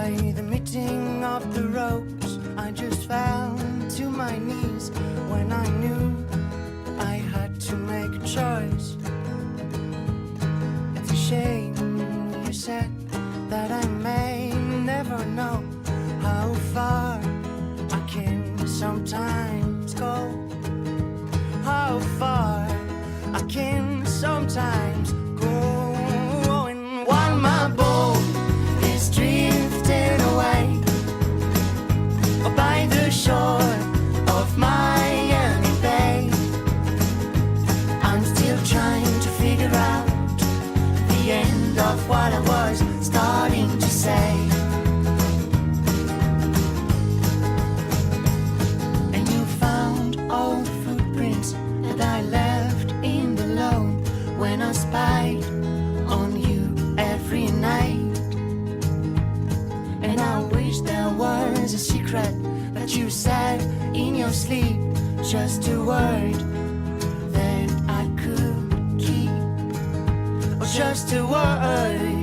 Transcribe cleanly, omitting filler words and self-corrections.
By the meeting of the ropes, I just fell to my knees when I knew I had to make a choice. It's a shame you said that I may never know how far I can sometimes go. How far I can sometimes go. And while my boat is drifting away by the shore of Miami Bay, I'm still trying to figure out the end of what I was starting to say. And you found all the footprints that I left in the loan when I spied on you every night. And I wish there was a secret that you said in your sleep, just a word that I could keep, or just a word